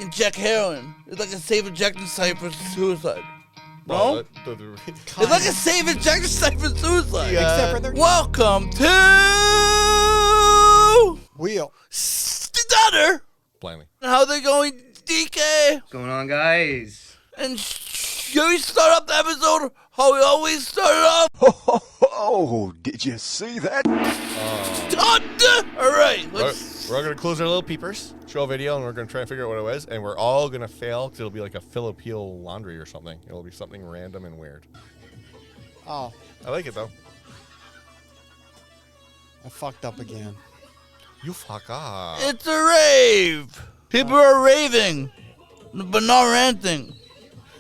inject heroin. It's like a safe injection site for suicide. Well, No? It's like a safe injection site for suicide. Except for their Welcome to Wheel Stutter Blindly. How they going, DK? What's going on, guys? And should we start up the episode how we always start it off? Oh, did you see that? Thunder! Alright, We're going to close our little peepers, show a video, and we're going to try and figure out what it was. And we're all going to fail because it'll be like a Filipino laundry or something. It'll be something random and weird. Oh, I like it, though. I fucked up again. You fuck off. It's a rave! People are raving, but not ranting.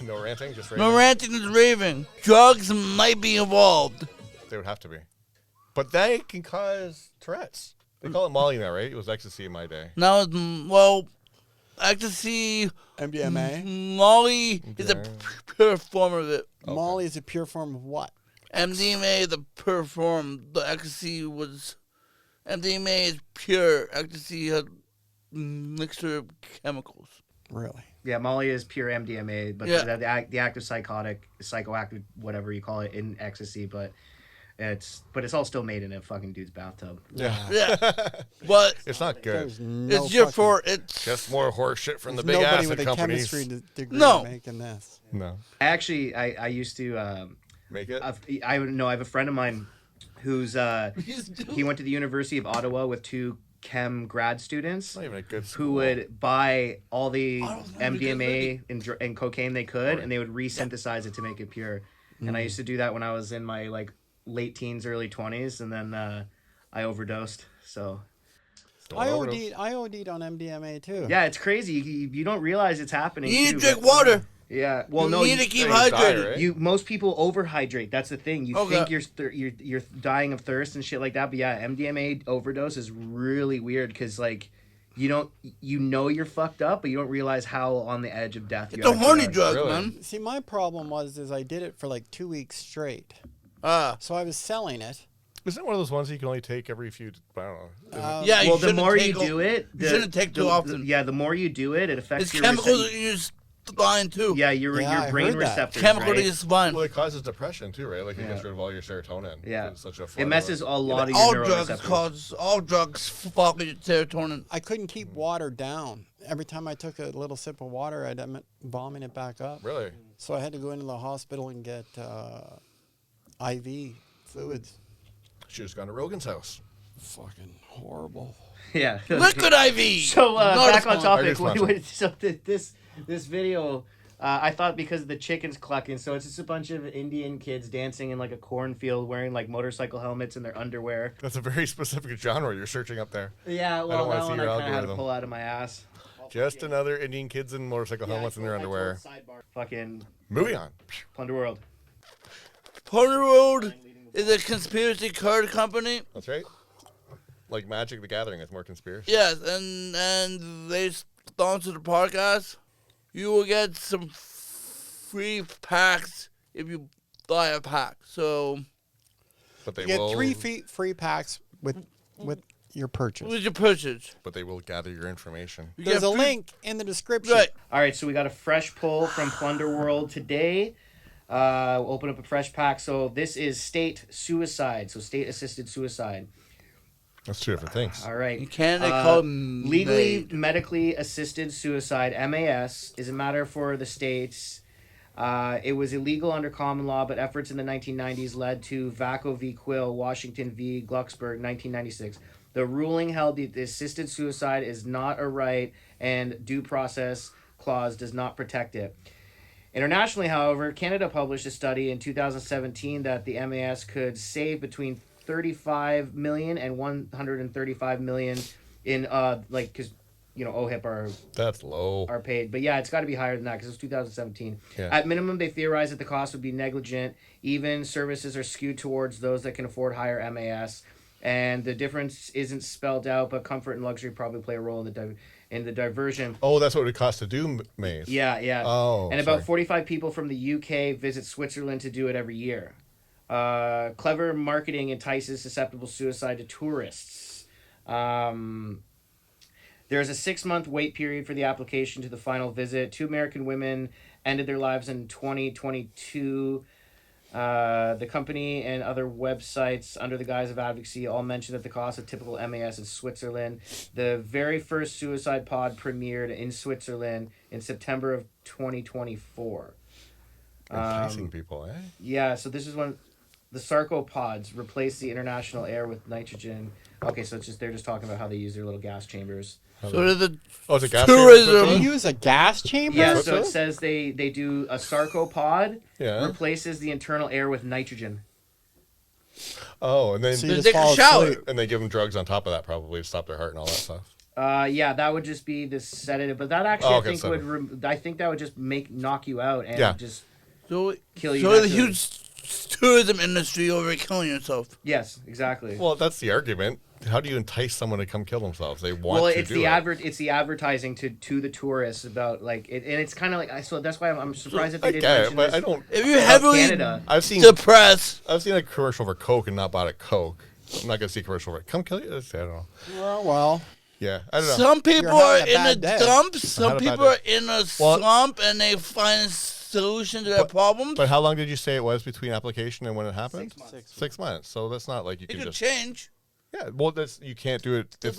No ranting, just raving? No ranting is raving. Drugs might be involved. They would have to be. But they can cause Tourette's. They call it Molly now, right? It was ecstasy in my day. Now, well, ecstasy, MDMA? Molly is a pure form of it. Okay. Molly is a pure form of what? MDMA, the pure form. The ecstasy was... MDMA is pure. Ecstasy has mixture of chemicals. Really? Yeah, Molly is pure MDMA, but Yeah. the active psychoactive, whatever you call it, in ecstasy, but it's all still made in a fucking dude's bathtub. Yeah. Yeah. But It's not good. There's no it's just fucking- for... It's Just more horse shit from the there's big nobody acid with a companies. chemistry degree No. making this. No. I used to Make it? I have a friend of mine who's he went to the University of Ottawa with two chem grad students Not even a good school. who would buy all the Otto's not even good MDMA and cocaine they could, and they would resynthesize it to make it pure. And I used to do that when I was in my late teens, early 20s, and then I overdosed. So I OD'd on MDMA too. yeah, it's crazy. You don't realize it's happening. you need too, to drink but- water. Yeah, well, You no, need to keep die, hydrated. right? most people overhydrate. That's the thing. You Okay. think you're dying of thirst and shit like that. But yeah, MDMA overdose is really weird because you know you're fucked up, but you don't realize how on the edge of death you It's a horny are. drug, Really? man. See, my problem was I did it for like 2 weeks straight. Ah. So I was selling it. Isn't it one of those ones that you can only take every few... I don't know. Yeah, Well, the shouldn't more you take do it, you shouldn't take too often. Yeah, the more you do it, it affects It's your chemicals that you spine too. Yeah, your Yeah, I brain heard that. receptors. Chemical right? to your spine. Well, it causes depression too, right? Like it Yeah. gets rid of all your serotonin. Yeah. It's such a It messes a lot of your All drugs neuroreceptors. all drugs fuck with your serotonin. I couldn't keep water down. Every time I took a little sip of water, I'd end up vomiting it back up. Really? So I had to go into the hospital and get IV fluids. Should have just gone to Rogan's house. Fucking horrible. Yeah. Liquid IV. So Not back a on sponsor. topic. So this video, I thought because the chicken's clucking, so it's just a bunch of Indian kids dancing in like a cornfield, wearing like motorcycle helmets in their underwear. That's a very specific genre you're searching up there. Yeah, well, wanna that see one your I kind of had to algorithm. pull out of my ass. Just another Indian kids in motorcycle helmets in their underwear. Fucking Moving on. Plunder World. Pony Road is a conspiracy card company. That's right. Like Magic the Gathering, it's more conspiracy. Yes, and they sponsor the podcast. You will get some free packs if you buy a pack. So But they You get will 3 free packs with your purchase. with your purchase, But they will gather your information. you There's get a free- link in the description. Right. All right, so we got a fresh pull from Plunder World today. We'll open up a fresh pack. So this is state suicide, so state-assisted suicide. That's two different things. All right. In Canada, call it legally, MAID. medically assisted suicide, MAS, is a matter for the states. It was illegal under common law, but efforts in the 1990s led to Vaco v. Quill, Washington v. Glucksburg, 1996. The ruling held that the assisted suicide is not a right and due process clause does not protect it. Internationally, however, Canada published a study in 2017 that the MAS could save between 35 million and 135 million in because OHIP That's low. are paid, but yeah, it's got to be higher than that because it's 2017. Yeah. At minimum, they theorize that the cost would be negligent. Even services are skewed towards those that can afford higher MAS, and the difference isn't spelled out, but comfort and luxury probably play a role in the diversion. Oh, that's what it would cost to do maze. Yeah. Oh, and about sorry. 45 people from the UK visit Switzerland to do it every year. Clever marketing entices susceptible suicide to tourists. There's a 6-month wait period for the application to the final visit. 2 American women ended their lives in 2022. The company and other websites under the guise of advocacy all mention that the cost of typical MAS in Switzerland. The very first suicide pod premiered in Switzerland in September of 2024. Enticing people, eh? Yeah, so this is when the sarcopods replace the international air with nitrogen. Okay, so they're just talking about how they use their little gas chambers. So there's a It's a gas tourism. They use a gas chamber? Yeah, so it says they do a sarcopod Yeah. replaces the internal air with nitrogen. Oh, and then So you They just take a fall shower. asleep. and they give them drugs on top of that probably to stop their heart and all that stuff. Yeah, that would just be the sedative, but that actually Oh, I okay, think I think that would just knock you out and Yeah. just So, kill you. so the naturally. huge tourism industry over killing yourself. Yes, exactly. Well, that's the argument. How do you entice someone to come kill themselves? They want Well, to it's do the it. it's the advertising to the tourists about like it, and it's kind of like so that's why I'm surprised that they I didn't get mention it, but this I don't. If you're about heavily Canada. I've seen depressed, a commercial for Coke and not bought a Coke. I'm not gonna see a commercial for it. Come kill you. I don't know. Well, Yeah, I don't know. some people You're are having a in a bad day. dump. I Some had a bad people day. are in a Well- slump and they find a solution to their problems. But how long did you say it was between application and when it happened? 6 months. 6 months. So that's not like you It can could just. change. Yeah. Well, that's you can't do it. It's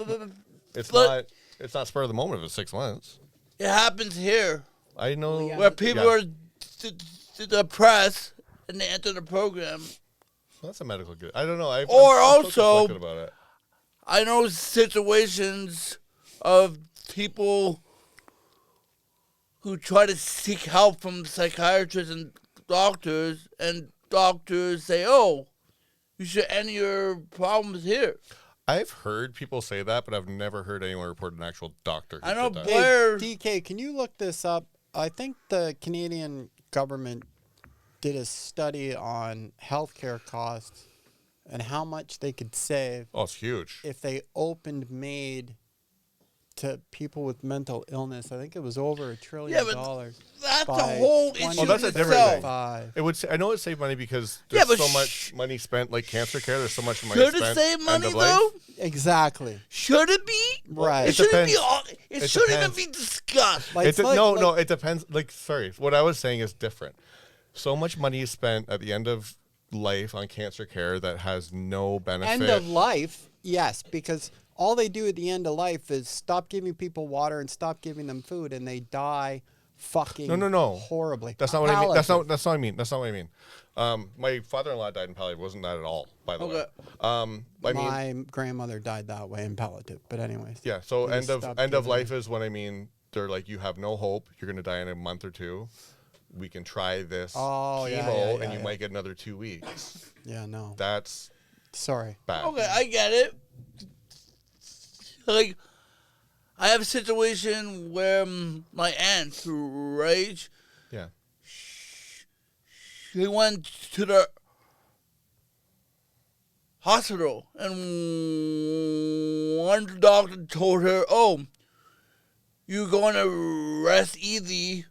But- not. It's not spur of the moment if it's 6 months. It happens here I know. yeah. where people Yeah. are depressed and they enter the program. That's a medical good. I don't know. I'm Or so also- conflicted about it. I know situations of people who try to seek help from psychiatrists and doctors say, "Oh, you should end your problems here." I've heard people say that, but I've never heard anyone report an actual doctor. Who I know did that. Blair. DK, can you look this up? I think the Canadian government did a study on healthcare costs and how much they could save Oh, it's huge. if they opened MAID to people with mental illness. I think it was over $1 trillion. Yeah, but that's the by whole 20 issue. Oh, that's a different itself. thing. Five. It would. I know it saved money because Yeah, there's but so much money spent, like cancer care. There's so much money Should spent. it save end money of life. though? Exactly. Should it be? Right. It It shouldn't be. depends. It It shouldn't even depends. be discussed. Like, No. It depends. Like, sorry, what I was saying is different. So much money is spent at the end of life on cancer care that has no benefit. End of life, yes, because all they do at the end of life is stop giving people water and stop giving them food, and they die fucking No. horribly. That's not what I mean. That's Palliative. not what I mean. That's not what I mean. My father-in-law died in palliative. Wasn't that at all, by the way. Okay. I mean, My grandmother died that way in palliative, but anyways. yeah. So They end just of stopped end of giving life is when I mean they're like you have no hope. You're gonna die in a month or two. We can try this Oh, chemo, yeah, and you yeah. might get another 2 weeks. Yeah, no. That's Sorry. bad. Okay, I get it. Like, I have a situation where my aunt, right? Yeah. She went to the hospital, and one doctor told her, "Oh, you're going to rest easy.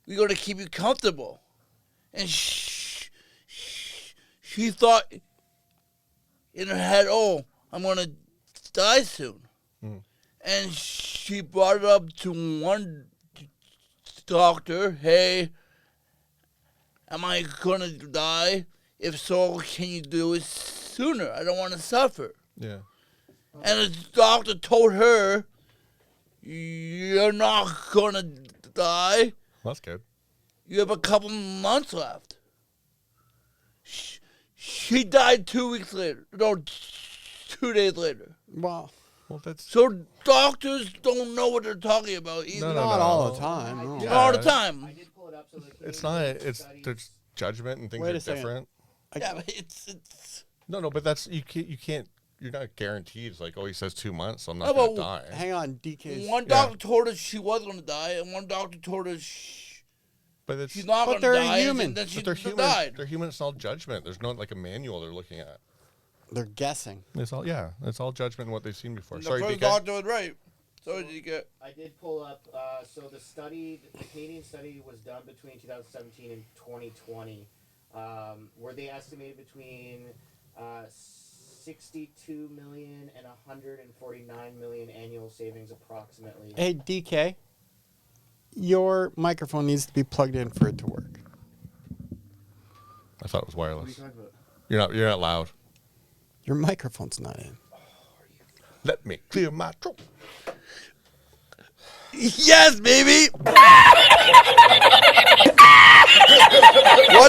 We're going to keep you comfortable." And she thought in her head, "Oh, I'm going to die soon." And she brought it up to one doctor, "Hey, am I going to die? If so, can you do it sooner? I don't want to suffer." Yeah. And the doctor told her, "You're not going to die. That's good. You have a couple months left." She died 2 weeks later. No, 2 days later. Well, Well, that's So doctors don't know what they're talking about either. No, not no. all the time. No. Yeah. All the time. I did pull it up so the it's not. It's there's judgment and things Wait are a second. different. Yeah, but it's No, but that's you can't. You're not guaranteed. It's like, oh, he says 2 months, so I'm How not gonna about- die. Hang on, DK's. one doctor told her she was going to die, and one doctor told her But it's she's not But going to they're die. human. And then she but they're human. died. They're human. It's all judgment. There's no like a manual they're looking at. They're guessing. It's all It's all judgment and what they've seen before. And Sorry, the first DK. doctor was right. Sorry, DK. I did pull up. So the Canadian study was done between 2017 and 2020, where they estimated between 62 million and 149 million annual savings approximately. Hey, DK, your microphone needs to be plugged in for it to work. I thought it was What are you wireless. talking about? You're not loud. Your microphone's not in. Let me clear my throat. Yes, baby. What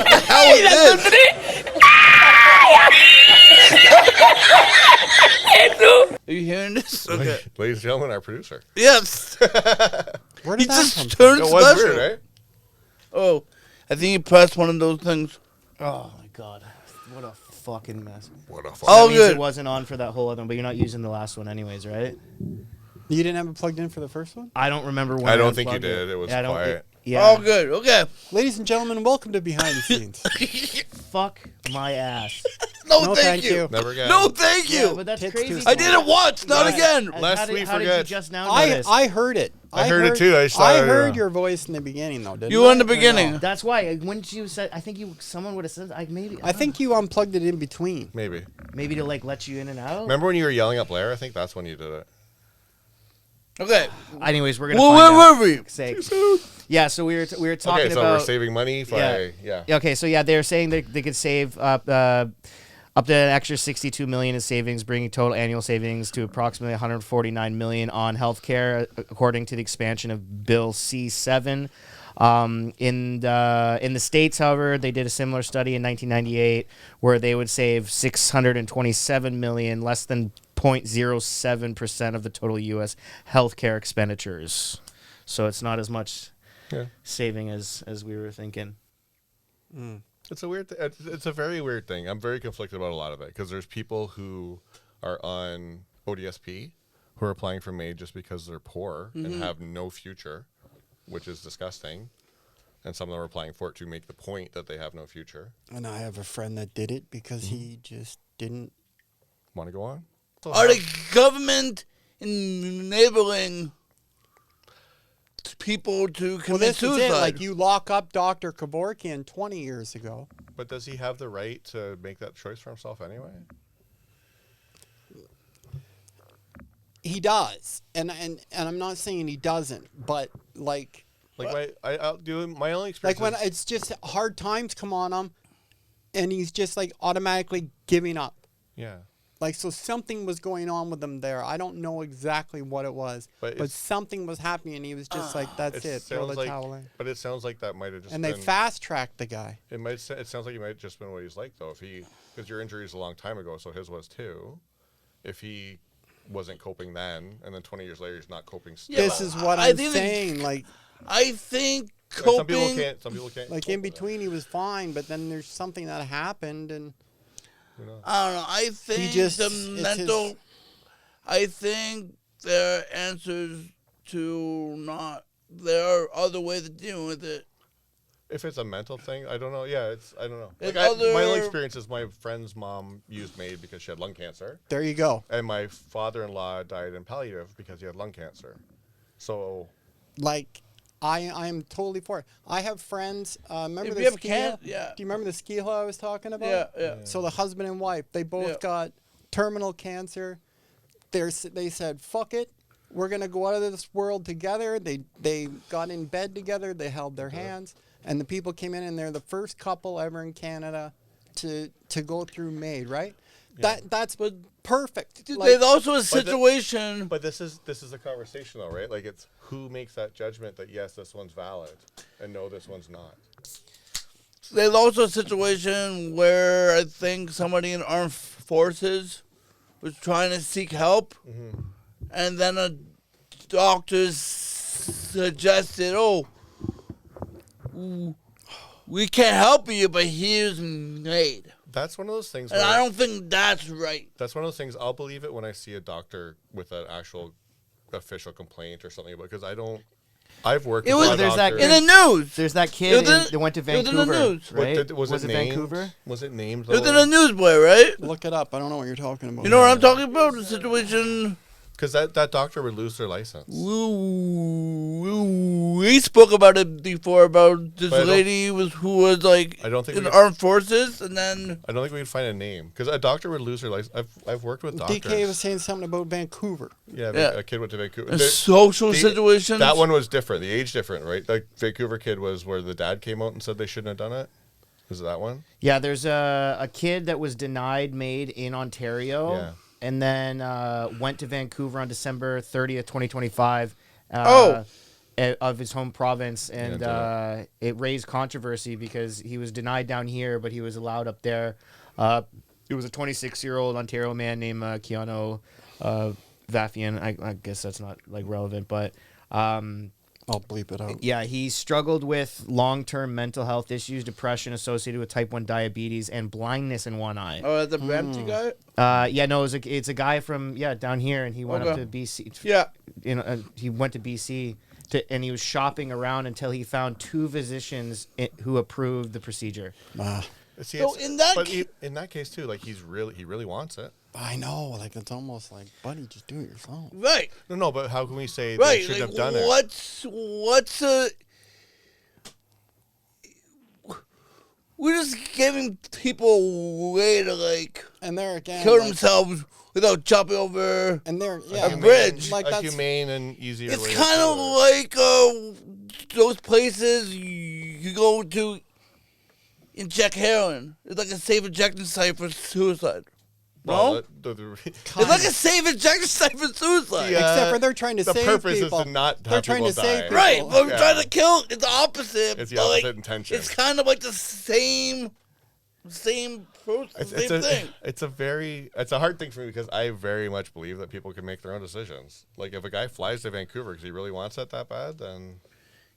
the hell is this? Are you hearing this? Okay. Ladies and gentlemen, our producer. Yes. Where He did that come just from? turned It was special. weird, eh? Oh, I think you pressed one of those things. Oh my god. What a fucking mess. What a fuck. Oh, That means good. it wasn't on for that whole other one, but you're not using the last one anyways, right? You didn't have it plugged in for the first one? I don't remember when I don't think you unplugged did. It was I don't- quiet. Yeah. Oh, good. Okay. Ladies and gentlemen, welcome to Behind the Scenes. Fuck my ass. No, thank you. Never again. No, thank Yeah, you. but that's Tits crazy. too I did it once, not Last- again. last how did, week, how did you forget. just now I notice? heard it. I heard it too. I just I thought, heard your voice in the beginning, though, didn't You were I? in the Or no? beginning. That's why when you said, I think someone would have said, maybe. I think you unplugged it in between. Maybe. maybe to like let you in and out. Remember when you were yelling at Blair? I think that's when you did it. Okay. Anyways, we're gonna. Well, find where out. were we? For fuck's sake. Yeah, so we were talking Okay, so about. we're saving money. If yeah. Okay, so yeah, they're saying they could save up to an extra 62 million in savings, bringing total annual savings to approximately 149 million on healthcare, according to the expansion of Bill C7. In the States, however, they did a similar study in 1998 where they would save 627 million, less than 0.07% of the total U.S. healthcare expenditures. So it's not as much saving as we were thinking. It's a weird. It's a very weird thing. I'm very conflicted about a lot of it because there's people who are on ODSP who are applying for MAID just because they're poor and have no future, which is disgusting. And some of them are applying for it to make the point that they have no future. And I have a friend that did it because he just didn't. Want to go on? Are the government enabling people to Well, commit this is suicide? it. Like, you lock up Dr. Kevorkian 20 years ago. But does he have the right to make that choice for himself anyway? He does. And I'm not saying he doesn't, but, like... I'll do my only Like, experience. when it's just hard times come on him, and he's just, like, automatically giving up. yeah. Like, so something was going on with him there. I don't know exactly what it was, but something was happening, and he was just like, "That's it, throw the towel in." But it sounds like that might have just. And been, they fast-tracked the guy. It sounds like he might have just been what he's like though. Because your injury is a long time ago, so his was too. If he wasn't coping then, and then 20 years later he's not coping still. This is what I I'm think saying. Like, I think Like, coping. Some people can't. in cope with between, he was fine, but then there's something that happened, and that. Who knows? I don't know. I think just- the it's mental. his- I think there are answers to not. There are other ways of dealing with it. If it's a mental thing, I don't know. Yeah, I don't know. And Like my only other- experience is my friend's mom used MAID because she had lung cancer, there you go. and my father-in-law died in palliative because he had lung cancer. So Like, I am totally for it. I have friends. Remember If the you have ski can- hill? yeah. Do you remember the ski hill I was talking about? Yeah, yeah. So the husband and wife, they both Yeah. got terminal cancer. They said, "Fuck it, we're gonna go out of this world together." They got in bed together. They held their hands, and the people came in, and they're the first couple ever in Canada to go through MAID. Right? That's perfect. Like, There's also a situation. But this is a conversation though, right? Like it's who makes that judgment that yes, this one's valid, and no, this one's not. There's also a situation where I think somebody in armed forces was trying to seek help, and then a doctor suggested, "Oh, we can't help you, but here's MAID." That's one of those things. And Where I don't think that's right. That's one of those things. I'll believe it when I see a doctor with an actual official complaint or something, because I don't. I've worked. It with was- a lot of there's that doctors. In the news. There's that It kid was in- that went to it was in Vancouver, the news. right? Was it named? Vancouver? Was it named? It was in the newsboy, right? look it up. I don't know what you're talking about. You know what I'm talking about? The situation. Because that doctor would lose their license. Woo, we spoke about it before about this lady who was like I don't think in the armed forces, and then I don't think we can find a name because a doctor would lose her license. I've worked with doctors. DK was saying something about Vancouver. Yeah, Yeah. a kid went to Vancouver. in social situations. That one was different. The age different, right? The Vancouver kid was where the dad came out and said they shouldn't have done it. Was it that one? Yeah, there's a kid that was denied MAID in Ontario. Yeah. And then went to Vancouver on December 30th, 2025. Of his home province, and it raised controversy because he was denied down here, but he was allowed up there. It was a 26-year-old Ontario man named Keanu Vafian. I guess that's not like relevant, but I'll bleep it out. yeah, he struggled with long-term mental health issues, depression associated with type 1 diabetes, and blindness in one eye. Oh, the Brampton guy. Yeah, no, it's a guy from down here, and he went up to BC. Yeah, He went to BC. And he was shopping around until he found 2 physicians who approved the procedure. See, So in that in that case too, like he really wants it. I know, like it's almost like, buddy, just do it yourself. right. No, but how can we say Right, they shouldn't like have done it? what's we're just giving people a way to like And there again, kill like, themselves without jumping over. and there, A yeah, bridge. like a that's humane and easier. It's way to kind of do it. like those places you go to inject heroin. It's like a safe injection site for suicide. Well, No? It's like a safe injection site for suicide. Yeah. except for they're trying to the save purpose people. is to not They're have trying people to save die. people. Right, but we're Yeah. trying to kill. It's the opposite. It's the but, opposite like, intention. It's kind of like the same process, same thing. It's a hard thing for me because I very much believe that people can make their own decisions. Like if a guy flies to Vancouver because he really wants it that bad, then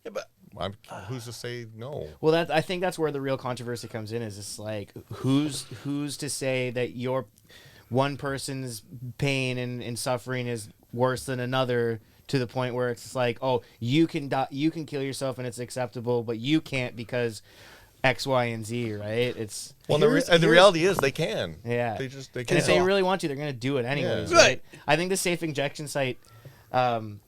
Yeah, but who's to say no? Well, I think that's where the real controversy comes in. Is it's like who's to say that your one person's pain and suffering is worse than another to the point where it's like, oh, you can die, you can kill yourself and it's acceptable, but you can't because X, Y, and Z, right? It's Well, Here's- the reality is they can. yeah. They and can. if they really want to, they're gonna do it anyways, Yeah. right? Right. I think the safe injection site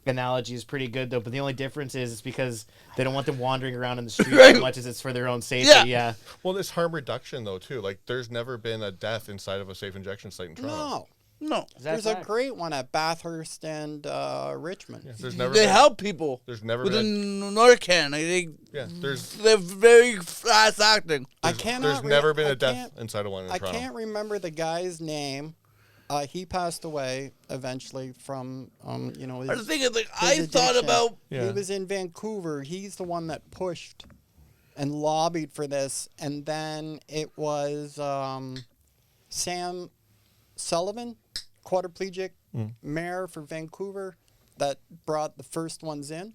analogy is pretty good though, but the only difference is it's because they don't want them wandering around in the street Right. as much as it's for their own safety. Yeah. Yeah. Well, there's harm reduction though too. Like there's never been a death inside of a safe injection site in Toronto. No, no. Is that there's a fact? great one at Bathurst and Richmond. Yeah, there's never They been, help people There's never with been. Narcan. They're very fast acting. I cannot. There's never been I a death can't- inside of one in I Toronto. can't remember the guy's name. He passed away eventually from, his, I was thinking, like, his I thought addiction. about Yeah. He was in Vancouver. He's the one that pushed and lobbied for this. And then it was Sam Sullivan, quadriplegic mayor for Vancouver, that brought the first ones in.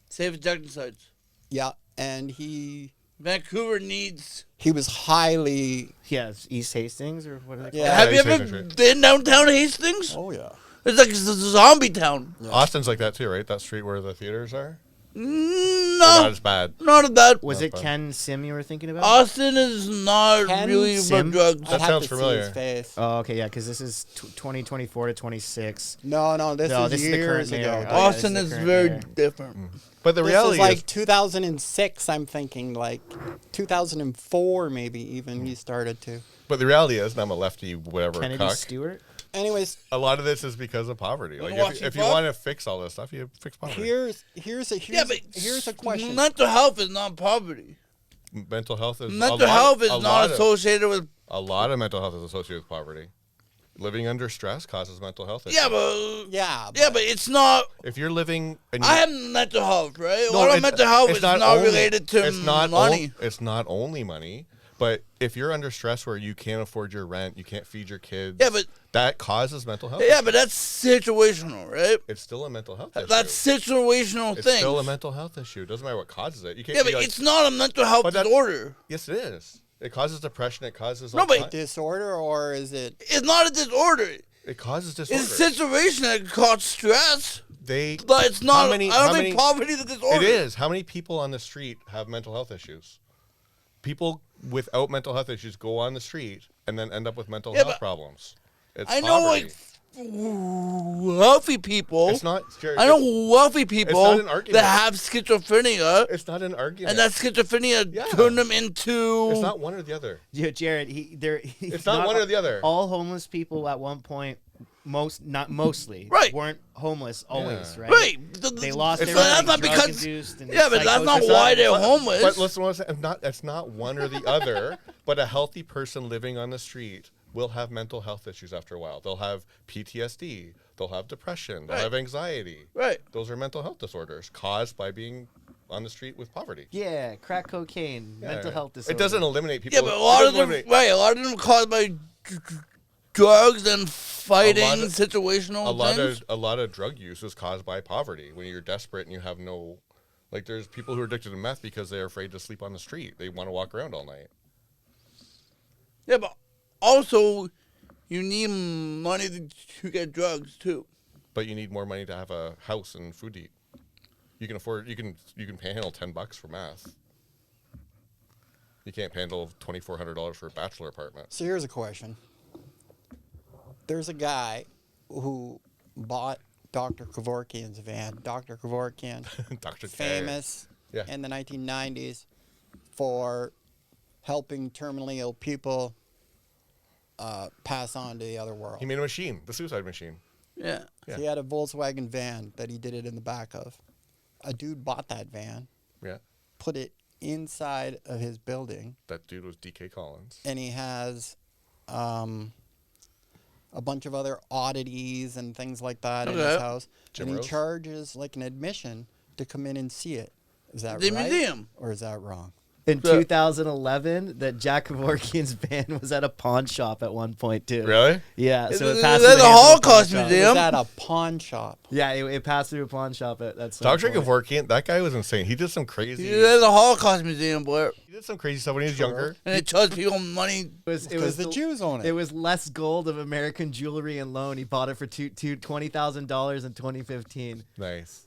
safe injection sites. Yeah, and he Vancouver needs. was highly. Yeah, it's East Hastings or what? Yeah. Have you East ever Hastings, right. been downtown Hastings? Oh yeah. It's like a zombie town. Austin's like that too, right? That street where the theaters are. Or No, not as bad. not about. Was it fine. Ken Sim you were thinking about? Austin is not Ken really Sim? about drugs. That I'd have sounds to see familiar. his face. Oh, okay, yeah, because this is 2024 to 26. No, this No, is this is the years current ago. mayor. This Austin this is is the current very mayor. different. But the is reality like is, 2006. I'm thinking like 2004, maybe even he started to. but the reality is, and I'm a lefty, whatever Kennedy cuck. Stewart? Anyways, A lot of this is because of poverty. Like watch if it, you Bob? want to fix all this stuff, you fix poverty. here's a question. Mental health is not poverty. Mental health is Mental health is a not lot of- associated with. A lot of mental health is associated with poverty. Living under stress causes mental health issues. Yeah, but Yeah, but it's not. If you're living, and I have mental health, right? No, A lot of it's- mental health it's is not related to it's not money. It's not only money, but if you're under stress where you can't afford your rent, you can't feed your kids. Yeah, but- that causes mental health. Yeah, issues. but that's situational, right? It's still a mental health issue. That's situational It's thing. still a mental health issue. It doesn't matter what causes it. You can't Yeah, be but like, it's not a mental health But that- disorder. yes, it is. It causes depression. It causes No, all but- ki- disorder or is it? It's not a disorder. it causes disorder. It's a situation that causes stress. They But it's not. many- I don't how think many- poverty is a disorder. It is. How many people on the street have mental health issues? People without mental health issues go on the street and then end up with mental Yeah, health but problems. It's I know, poverty. like wealthy people. It's not. Jared, I know wealthy people not an argument. that have schizophrenia, It's not an argument. and that schizophrenia Yeah. turned them into. It's not one or the other. Yeah, Jared, It's not one or the other. All homeless people at one point, not mostly, Right. weren't homeless always, Yeah. right? Right. They lost It's everything. not because. drug-induced and Yeah, but that's not psychosis. why they're homeless. But listen, what I'm saying, it's not one or the other. But a healthy person living on the street will have mental health issues after a while. They'll have PTSD. They'll have depression. They'll Right. have anxiety. Right. Those are mental health disorders caused by being on the street with poverty. Yeah, crack cocaine, mental health disorder. It doesn't eliminate people. Yeah, but a lot it of doesn't them, eliminate- a lot of them caused by drugs and fighting of- situational things. a lot of drug use is caused by poverty. When you're desperate and you have no, like, there's people who are addicted to meth because they're afraid to sleep on the street. They want to walk around all night. Yeah, but also you need money to get drugs too. But you need more money to have a house and food to eat. You can afford. You can panhandle $10 for meth. You can't panhandle $2,400 for a bachelor apartment. So here's a question. There's a guy who bought Dr. Kevorkian's van. Dr. Kevorkian, Dr. K. famous Yeah. in the 1990s for helping terminally ill people pass on to the other world. He made a machine, the suicide machine. Yeah. Yeah. He had a Volkswagen van that he did it in the back of. A dude bought that van, Yeah. put it inside of his building, That dude was DK Collins. and he has a bunch of other oddities and things like that in his Okay. house. Jim and he Rose? charges like an admission to come in and see it. Is that The right? museum. Or is that wrong? In Yeah. 2011, that Jack Kevorkian's van was at a pawn shop at one point too. Really? Yeah, so It's it passed at through the hands of a pawn Holocaust shop. Museum. Is that a pawn shop? Yeah, it passed through a pawn shop at some Dr. point. Kevorkian, that guy was insane. He did some crazy. There's a Holocaust Museum, Blair, He did some crazy stuff when he was younger. and it charged people money. It was Because the Jews own it. It was less gold of American jewelry and loan. He bought it for $20,000 in 2015. Nice.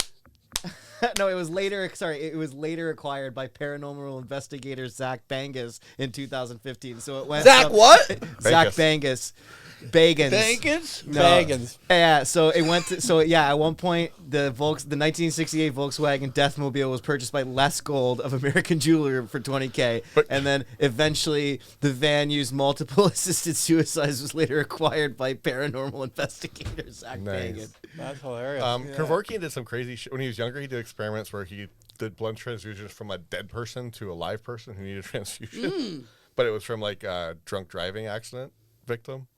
No, it was later. Sorry, it was later acquired by paranormal investigator Zach Bangus in 2015. So it went. Zach from- what? Zach Bangus. Bagans. Bankins? No. Bagans. Yeah, so it went to, so yeah, at one point the 1968 Volkswagen Deathmobile was purchased by less gold of American jewelry for $20K, But- and then eventually the van used multiple assisted suicides was later acquired by paranormal investigator Zach Nice. Bagan. That's hilarious. Kevorkian did some crazy shit. When he was younger, he did experiments where he did blood transfusions from a dead person to a live person who needed a transfusion. But it was from like a drunk driving accident victim.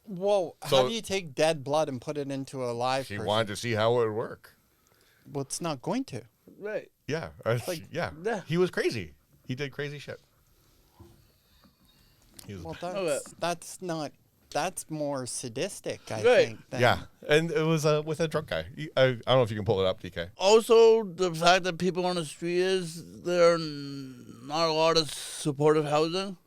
Whoa, So- how do you take dead blood and put it into a live He person? wanted to see how it would work. Well, it's not going to. Right. Yeah. yeah. He was crazy. He did crazy shit. He was, Well, Okay. that's not. That's more sadistic, I Right. think. Than, yeah. And it was with a drunk guy. I don't know if you can pull it up, DK. Also, the fact that people on the street there are not a lot of supportive housing,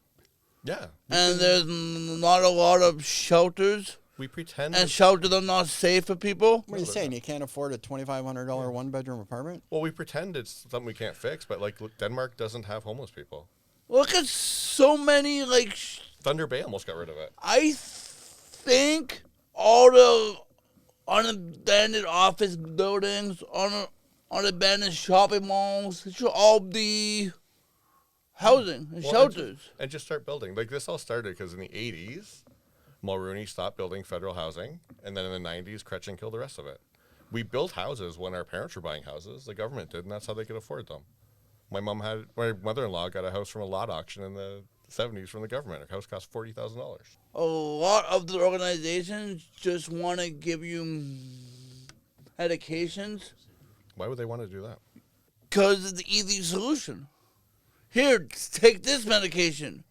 Yeah. and there's not a lot of shelters, We pretend. and shelters are not safe for people. What are you saying? You can't afford a $2,500 one-bedroom apartment? Well, we pretend it's something we can't fix, but like look, Denmark doesn't have homeless people. Look at so many, like, Thunder Bay almost got rid of it. I think all the unabandoned office buildings, unabandoned shopping malls, it should all be housing and Well, shelters. And just start building. Like this all started because in the 80s, Mulrooney stopped building federal housing, and then in the 90s, Kretchen killed the rest of it. We built houses when our parents were buying houses. The government did, and that's how they could afford them. My mother-in-law got a house from a lot auction in the 70s from the government. Her house cost $40,000. A lot of the organizations just want to give you medications Why would they want to do that? because it's the easy solution. Here, take this medication.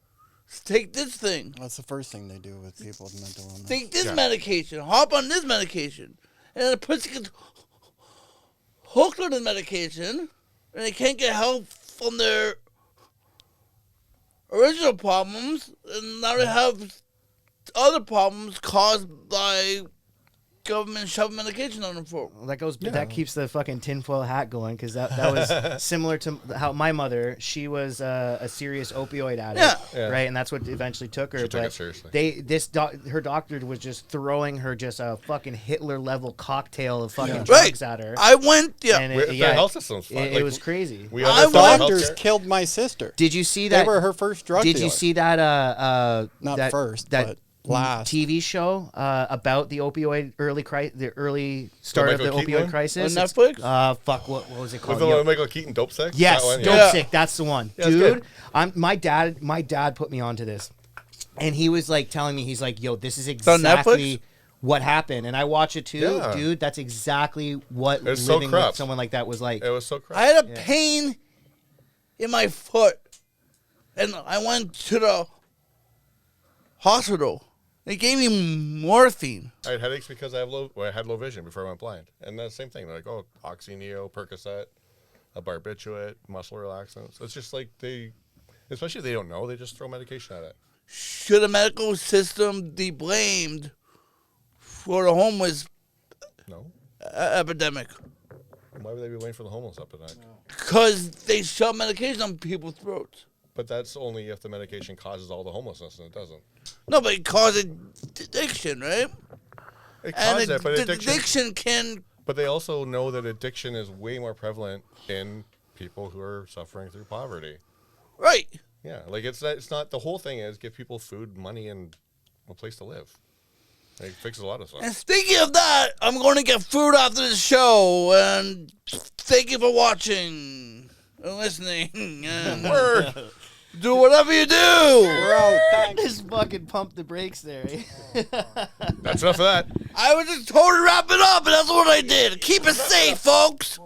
Take this thing. That's the first thing they do with people with mental illness. Take this Yeah. medication. Hop on this medication. And then the person gets hooked on the medication and they can't get help from their original problems. And now they have other problems caused by government shove medication on them for? Well, that keeps the fucking tinfoil hat going, because that was similar to how my mother, she was a serious opioid addict, right? And that's what eventually took her. She took it seriously. Her doctor was just throwing her just a fucking Hitler level cocktail of fucking drugs at her. I went, And the health system's fine. it was crazy. Doctors killed my sister. Did you see that? They were her first drug Did dealer. you see that? Not first, that but last TV show about the opioid the early start of the Michael Keaton opioid one? crisis On Netflix? What was it called? Was the one with Michael Keaton, Dope Sick? Yes, That one? Dope Sick. That's the one, Yeah, it's dude. good. My dad put me onto this, and he was like telling me, he's like, "Yo, this is on Netflix? exactly what happened," and I watch it too, Yeah. dude. That's exactly what It's so living with crap. someone like that was like. It was so crap. I had a pain in my foot, and I went to the hospital. They gave me morphine. I had headaches because I had low vision before I went blind. And the same thing. They're like, oh, Oxy Neo, Percocet, a barbiturate, muscle relaxants. It's just like especially if they don't know, they just throw medication at it. Should the medical system be blamed for the homeless No. epidemic? Why would they be waiting for the homeless epidemic? Because they shove medication on people's throats. But that's only if the medication causes all the homelessness, and it doesn't. No, but it causes addiction, right? It causes it, but addiction can... But they also know that addiction is way more prevalent in people who are suffering through poverty. Right. Yeah, like it's not the whole thing is give people food, money, and a place to live. It fixes a lot of stuff. And speaking of that, I'm going to get food after the show. And thank you for watching and listening. And do whatever you do. We're out. Thanks. Just fucking pump the brakes there. That's enough of that. I was just told to wrap it up, and that's what I did. Keep it safe, folks.